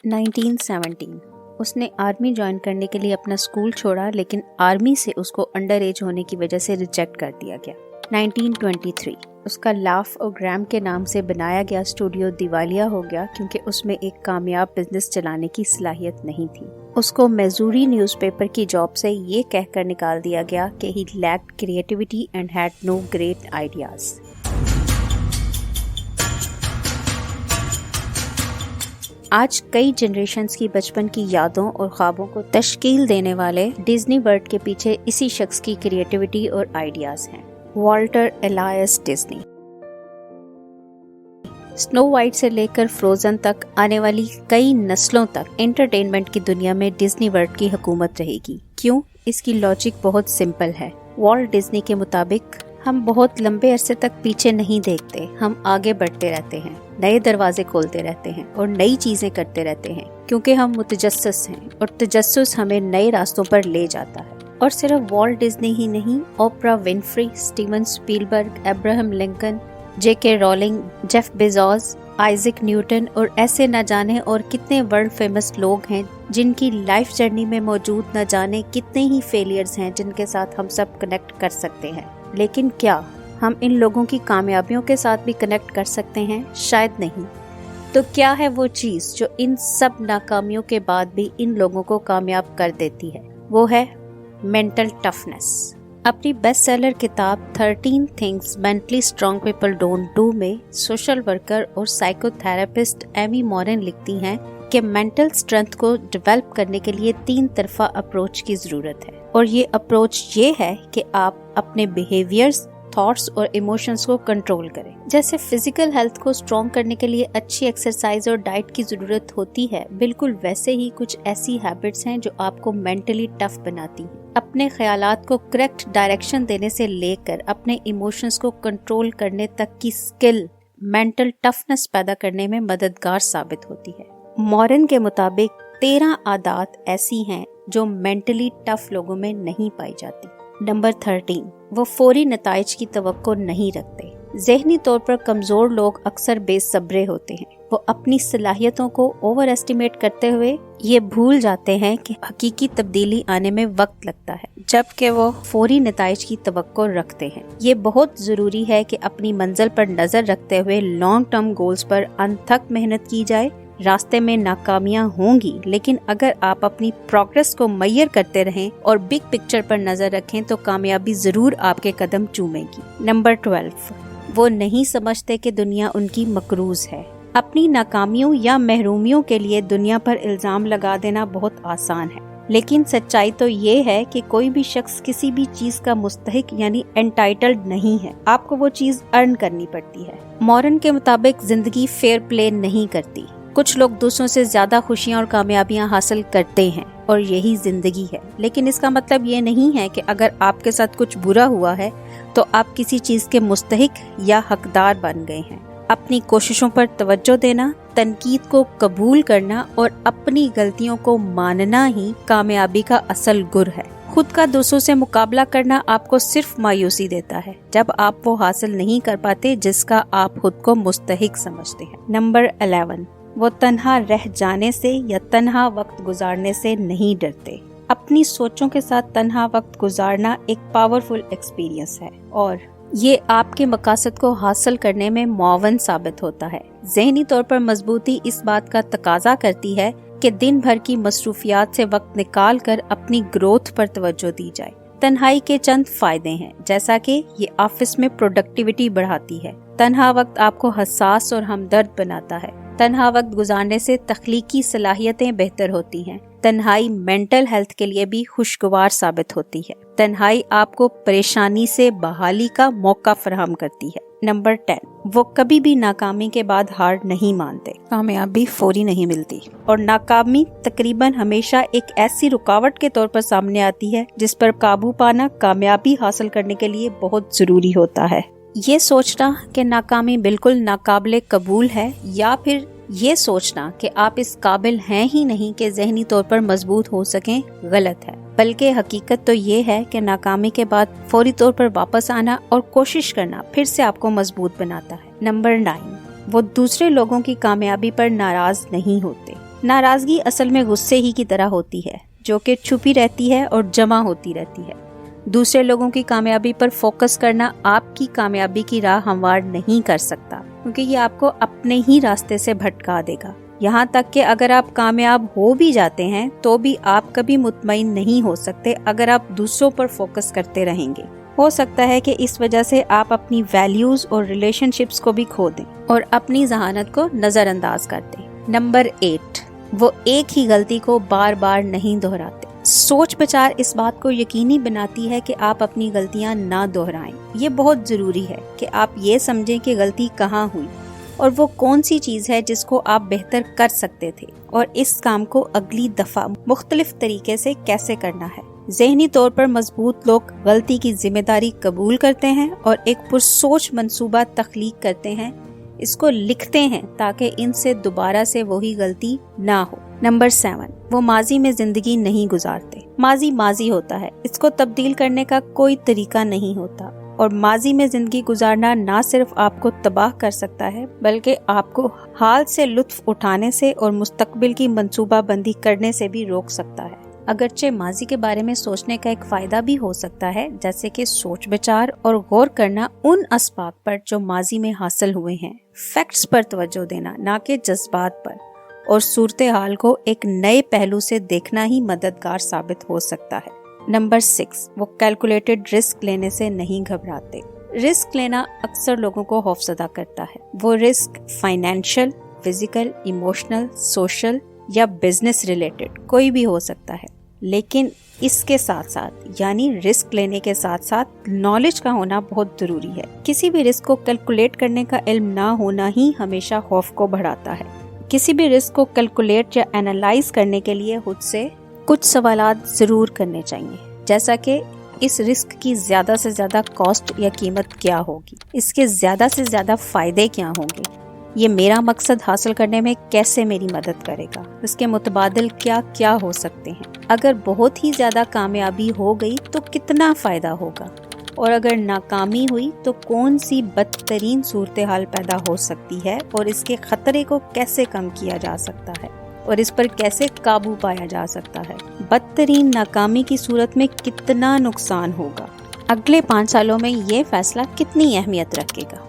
1917 उसने army join करने के लिए अपना स्कूल छोड़ा, लेकिन आर्मी से उसको अंडर एज होने की वजह से रिजेक्ट कर दिया गया। 1923 उसका लाफ और ग्राम के नाम से बनाया गया स्टूडियो दिवालिया हो गया क्योंकि उसमें एक कामयाब बिजनेस चलाने की सलाहियत नहीं थी। उसको मिजूरी न्यूज़पेपर की जॉब से ये कहकर निकाल दिया गया कि he lacked creativity and had no great ideas. आज कई जनरेशन्स की बचपन की यादों और ख्वाबों को तश्कील देने वाले डिज्नी वर्ल्ड के पीछे इसी शख्स की क्रिएटिविटी और आइडियाज हैं, Walter Elias Disney. Snow White से लेकर फ्रोजन तक आने वाली कई नस्लों तक एंटरटेनमेंट की दुनिया में डिज्नी वर्ल्ड की हुकूमत रहेगी। क्यों? इसकी लॉजिक बहुत सिंपल है। वॉल्ट डिज्नी के मुताबिक हम बहुत लंबे अरसे तक पीछे नहीं देखते, हम आगे बढ़ते रहते हैं, नए दरवाजे खोलते रहते हैं और नई चीजें करते रहते हैं, क्योंकि हम मुतजस्सिस हैं और तजस्सुस हमें नए रास्तों पर ले जाता है। और सिर्फ वॉल्ट डिज्नी ही नहीं, Oprah Winfrey, Steven Spielberg, Abraham Lincoln, JK Rowling, Jeff Bezos, Isaac Newton और ऐसे न जाने और कितने वर्ल्ड फेमस लोग हैं जिनकी लाइफ जर्नी में मौजूद न जाने कितने ही फेलियर्स हैं जिनके साथ हम सब कनेक्ट कर सकते हैं। लेकिन क्या हम इन लोगों की कामयाबियों के साथ भी कनेक्ट कर सकते हैं? शायद नहीं। तो क्या है वो चीज़ जो इन सब नाकामियों के बाद भी इन लोगों को कामयाब कर देती है? वो है मेंटल टफनेस। अपनी बेस्ट सेलर किताब 13 things mentally strong people don't do में सोशल वर्कर और साइकोथेरेपिस्ट एमी मॉरन लिखती हैं कि मेंटल स्ट्रेंथ को डेवलप करने के लिए 3 तरफा अप्रोच की ज़रूरत है। और ये अप्रोच ये है कि आप अपने बिहेवियर्स, थॉट्स और इमोशंस को कंट्रोल करें। जैसे फिजिकल हेल्थ को स्ट्रॉन्ग करने के लिए अच्छी एक्सरसाइज और डाइट की ज़रूरत होती है, बिल्कुल वैसे ही कुछ ऐसी हैबिट्स हैं जो आपको मेंटली टफ बनाती हैं। अपने ख्यालात को करेक्ट डायरेक्शन देने से लेकर अपने इमोशंस को कंट्रोल करने तक की स्किल मेंटल टफनेस पैदा करने में मददगार साबित होती है। मॉरन के मुताबिक 13 आदत ऐसी हैं जो मेंटली टफ लोगों में नहीं पाई जाती। नंबर 13, वो फौरी नताइज की तवक्को नहीं रखते। ज़हनी तौर पर कमज़ोर लोग अक्सर बेसब्रे होते हैं। वो अपनी सलाहियतों को ओवर एस्टिमेट करते हुए ये भूल जाते हैं कि हकीकी तब्दीली आने में वक्त लगता है, जबकि वो फौरी नताइज की तवक्को रखते हैं। ये बहुत ज़रूरी है कि अपनी मंजिल पर नज़र रखते हुए लॉन्ग टर्म गोल्स पर अनथक मेहनत की जाए। रास्ते में नाकामियां होंगी, लेकिन अगर आप अपनी प्रोग्रेस को मैयर करते रहें और बिग पिक्चर पर नजर रखें तो कामयाबी जरूर आपके कदम चूमेगी। नंबर 12, वो नहीं समझते कि दुनिया उनकी मकरूज है। अपनी नाकामियों या महरूमियों के लिए दुनिया पर इल्जाम लगा देना बहुत आसान है, लेकिन सच्चाई तो ये है कि कोई भी शख्स किसी भी चीज का मुस्तहिक यानी एंटाइटल्ड नहीं है। आपको वो चीज अर्न करनी पड़ती है। मॉरन के मुताबिक जिंदगी फेयर प्ले नहीं करती। कुछ लोग दूसरों से ज्यादा खुशियां और कामयाबियां हासिल करते हैं और यही जिंदगी है, लेकिन इसका मतलब ये नहीं है कि अगर आपके साथ कुछ बुरा हुआ है तो आप किसी चीज के मुस्तहिक या हकदार बन गए हैं। अपनी कोशिशों पर तवज्जो देना, तनकीद को कबूल करना और अपनी गलतियों को मानना ही कामयाबी का असल गुर है। खुद का दूसरों से मुकाबला करना आपको सिर्फ मायूसी देता है जब आप वो हासिल नहीं कर पाते जिसका आप खुद को मुस्तहिक समझते हैं। नंबर 11, वो तन्हा रह जाने से या तन्हा वक्त गुजारने से नहीं डरते। अपनी सोचों के साथ तन्हा वक्त गुजारना एक पावरफुल एक्सपीरियंस है और ये आपके मकासद को हासिल करने में मुआवन साबित होता है। ज़हनी तौर पर मजबूती इस बात का तकाजा करती है कि दिन भर की मसरूफियात से वक्त निकाल कर अपनी ग्रोथ पर तवज्जो दी जाए। तन्हाई के चंद फायदे हैं, जैसा कि ये ऑफिस में प्रोडक्टिविटी बढ़ाती है। तन्हा वक्त आपको हसास और हमदर्द बनाता है। तन्हा वक्त गुजारने से तख्लीकी सलाहियतें बेहतर होती हैं। तन्हाई मेंटल हेल्थ के लिए भी खुशगवार साबित होती है। तन्हाई आपको परेशानी से बहाली का मौका फराहम करती है। नंबर 10, वो कभी भी नाकामी के बाद हार नहीं मानते। कामयाबी फौरी नहीं मिलती और नाकामी तकरीबन हमेशा एक ऐसी रुकावट के तौर पर सामने आती है जिस पर काबू पाना कामयाबी हासिल करने के लिए बहुत जरूरी होता है। ये सोचना कि नाकामी बिल्कुल नाकाबिले कबूल है या फिर ये सोचना कि आप इस काबिल हैं ही नहीं कि ज़हनी तौर पर मजबूत हो सकें गलत है, बल्कि हकीकत तो ये है कि नाकामी के बाद फौरी तौर पर वापस आना और कोशिश करना फिर से आपको मजबूत बनाता है। नंबर 9, वो दूसरे लोगों की कामयाबी पर नाराज नहीं होते। नाराजगी असल में गुस्से ही की तरह होती है, जो कि छुपी रहती है और जमा होती रहती है। दूसरे लोगों की कामयाबी पर फोकस करना आपकी कामयाबी की राह हमवार नहीं कर सकता, क्योंकि ये आपको अपने ही रास्ते से भटका देगा। यहाँ तक कि अगर आप कामयाब हो भी जाते हैं तो भी आप कभी मुतमईन नहीं हो सकते अगर आप दूसरों पर फोकस करते रहेंगे। हो सकता है कि इस वजह से आप अपनी वैल्यूज और रिलेशनशिप्स को भी खो दें और अपनी जहानत को नजरअंदाज कर दें। नंबर 8, वो एक ही गलती को बार बार नहीं दोहराते। सोच विचार इस बात को यकीनी बनाती है कि आप अपनी गलतियां ना दोहराएं। ये बहुत जरूरी है कि आप ये समझें कि गलती कहाँ हुई और वो कौन सी चीज है जिसको आप बेहतर कर सकते थे और इस काम को अगली दफा मुख्तलिफ तरीके से कैसे करना है। ज़हनी तौर पर मजबूत लोग गलती की जिम्मेदारी कबूल करते हैं और एक पुरसोच मंसूबा तख्लीक करते हैं, इसको लिखते हैं ताकि इनसे दोबारा से वही गलती ना हो। नंबर 7, वो माजी में जिंदगी नहीं गुजारते। माजी माजी होता है, इसको तब्दील करने का कोई तरीका नहीं होता और माजी में जिंदगी गुजारना ना सिर्फ आपको तबाह कर सकता है बल्कि आपको हाल से लुत्फ उठाने से और मुस्तकबिल की मंसूबा बंदी करने से भी रोक सकता है। अगरचे माजी के बारे में सोचने का एक फायदा भी हो सकता है, जैसे कि सोच विचार और गौर करना उन असबाब पर जो माजी में हासिल हुए हैं, फैक्ट्स पर तवज्जो देना ना कि जज्बात पर, और सूरत हाल को एक नए पहलू से देखना ही मददगार साबित हो सकता है। नंबर 6, वो कैलकुलेटेड रिस्क लेने से नहीं घबराते। रिस्क लेना अक्सर लोगों को खौफजदा करता है। वो risk financial, physical, emotional, social या बिजनेस रिलेटेड कोई भी हो सकता है, लेकिन इसके साथ साथ यानी रिस्क लेने के साथ साथ नॉलेज का होना बहुत जरूरी है। किसी भी रिस्क को कैलकुलेट करने का इल्म ना होना ही हमेशा खौफ को बढ़ाता है। किसी भी रिस्क को कैलकुलेट या एनालाइज करने के लिए खुद से कुछ सवालात जरूर करने चाहिए, जैसा कि इस रिस्क की ज्यादा से ज्यादा कॉस्ट या कीमत क्या होगी, इसके ज्यादा से ज्यादा फायदे क्या होंगे, ये मेरा मकसद हासिल करने में कैसे मेरी मदद करेगा, इसके मुतबादिल क्या क्या हो सकते हैं, अगर बहुत ही ज्यादा कामयाबी हो गई तो कितना फायदा होगा, और अगर नाकामी हुई तो कौन सी बदतरीन सूरत हाल पैदा हो सकती है और इसके खतरे को कैसे कम किया जा सकता है और इस पर कैसे काबू पाया जा सकता है। बदतरीन नाकामी की सूरत में कितना नुकसान होगा, अगले 5 सालों में ये फैसला कितनी अहमियत रखेगा।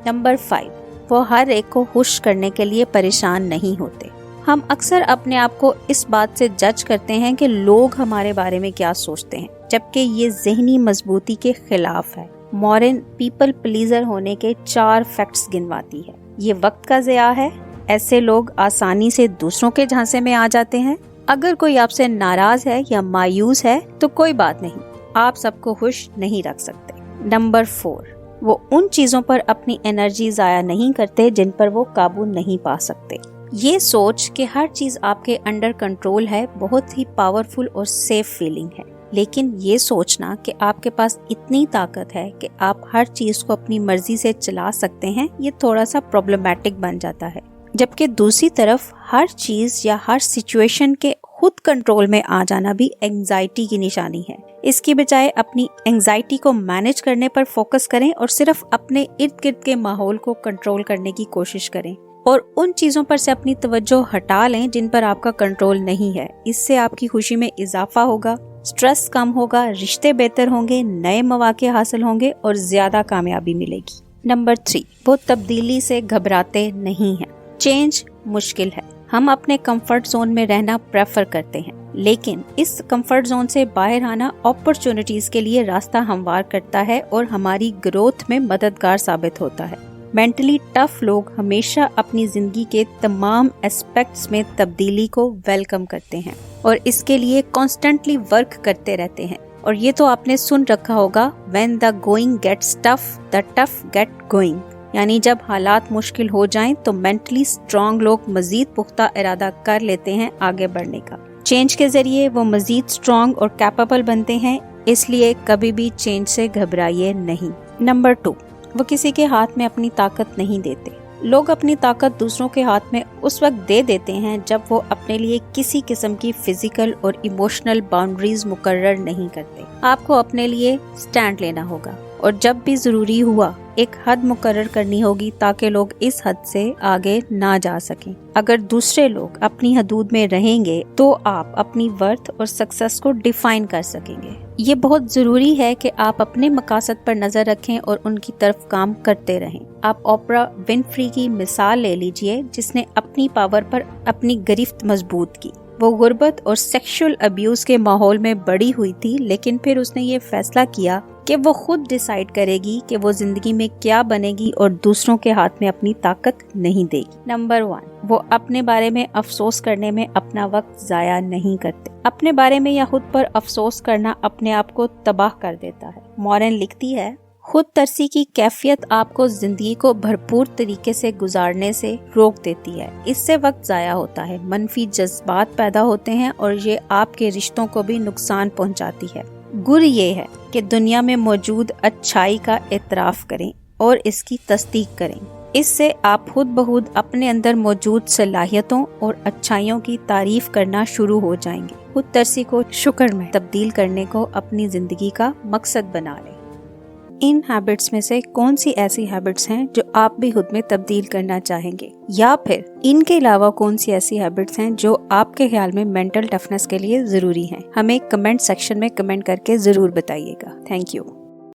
नंबर 5, वो हर एक को खुश करने के लिए परेशान नहीं होते। हम अक्सर अपने आप को इस बात से जज करते हैं कि लोग हमारे बारे में क्या सोचते हैं, जबकि ये ज़हनी मजबूती के खिलाफ है। मॉरन पीपल प्लीजर होने के 4 फैक्ट्स गिनवाती है। ये वक्त का ज़िया है, ऐसे लोग आसानी से दूसरों के झांसे में आ जाते हैं। अगर कोई आपसे नाराज है या मायूस है तो कोई बात नहीं, आप सबको खुश नहीं रख सकते। नंबर 4, वो उन चीजों पर अपनी एनर्जी जाया नहीं करते जिन पर वो काबू नहीं पा सकते। ये सोच कि हर चीज आपके अंडर कंट्रोल है बहुत ही पावरफुल और सेफ फीलिंग है, लेकिन ये सोचना कि आपके पास इतनी ताकत है कि आप हर चीज को अपनी मर्जी से चला सकते हैं, ये थोड़ा सा प्रॉब्लमैटिक बन जाता है। जबकि दूसरी तरफ हर चीज या हर सिचुएशन के खुद कंट्रोल में आ जाना भी एंजाइटी की निशानी है। इसकी बजाय अपनी एंजाइटी को मैनेज करने पर फोकस करें और सिर्फ अपने इर्द गिर्द के माहौल को कंट्रोल करने की कोशिश करें और उन चीजों पर से अपनी तवज्जो हटा लें जिन पर आपका कंट्रोल नहीं है। इससे आपकी खुशी में इजाफा होगा, स्ट्रेस कम होगा, रिश्ते बेहतर होंगे, नए मौके हासिल होंगे और ज्यादा कामयाबी मिलेगी। नंबर 3, वो तब्दीली से घबराते नहीं हैं। चेंज मुश्किल है, हम अपने कंफर्ट जोन में रहना प्रेफर करते हैं, लेकिन इस कंफर्ट जोन से बाहर आना अपॉर्चुनिटीज के लिए रास्ता हमवार करता है और हमारी ग्रोथ में मददगार साबित होता है। मेंटली टफ लोग हमेशा अपनी जिंदगी के तमाम एस्पेक्ट्स में तब्दीली को वेलकम करते हैं और इसके लिए कॉन्स्टेंटली वर्क करते रहते हैं। और ये तो आपने सुन रखा होगा, when the going gets tough the tough get going, यानी जब हालात मुश्किल हो जाएं तो मेंटली स्ट्रांग लोग मजीद पुख्ता इरादा कर लेते हैं आगे बढ़ने का। चेंज के जरिए वो मजीद स्ट्रांग और कैपेबल बनते हैं, इसलिए कभी भी चेंज से घबराइए नहीं। नंबर 2, वो किसी के हाथ में अपनी ताकत नहीं देते। लोग अपनी ताकत दूसरों के हाथ में उस वक्त दे देते हैं जब वो अपने लिए किसी किस्म की फिजिकल और इमोशनल बाउंड्रीज मुकर्रर नहीं करते। आपको अपने लिए स्टैंड लेना होगा और जब भी ज़रूरी हुआ एक हद मुकर्रर करनी होगी ताकि लोग इस हद से आगे ना जा सकें। अगर दूसरे लोग अपनी हदूद में रहेंगे तो आप अपनी वर्थ और सक्सेस को डिफाइन कर सकेंगे। ये बहुत ज़रूरी है कि आप अपने मकासद पर नज़र रखें और उनकी तरफ काम करते रहें। आप ओपरा विनफ्री की मिसाल ले लीजिए, जिसने अपनी पावर पर अपनी गिरफ्त मजबूत की। वो गुर्बत और सेक्सुअल अब्यूज के माहौल में बड़ी हुई थी, लेकिन फिर उसने ये फैसला किया कि वो खुद डिसाइड करेगी कि वो जिंदगी में क्या बनेगी और दूसरों के हाथ में अपनी ताकत नहीं देगी। नंबर 1, वो अपने बारे में अफसोस करने में अपना वक्त जाया नहीं करते। अपने बारे में या खुद पर अफसोस करना अपने आप को तबाह कर देता है। मॉरन लिखती है, खुद तरसी की कैफियत आपको जिंदगी को भरपूर तरीके से गुजारने से रोक देती है। इससे वक्त जाया होता है, मनफी जज्बात पैदा होते हैं और ये आपके रिश्तों को भी नुकसान पहुंचाती है। गुर ये है कि दुनिया में मौजूद अच्छाई का एतराफ करें और इसकी तस्दीक करें। इससे आप खुद बखुद अपने अंदर मौजूद सलाहियतों और अच्छाइयों की तारीफ करना शुरू हो जाएंगे। खुद तरसी को शुक्र में तब्दील करने को अपनी जिंदगी का मकसद बना लें। इन हैबिट्स में से कौन सी ऐसी हैबिट्स हैं जो आप भी खुद में तब्दील करना चाहेंगे, या फिर इनके अलावा कौन सी ऐसी हैबिट्स हैं जो आपके ख्याल में मेंटल टफनेस के लिए ज़रूरी हैं? हमें कमेंट सेक्शन में कमेंट करके ज़रूर बताइएगा। Thank you.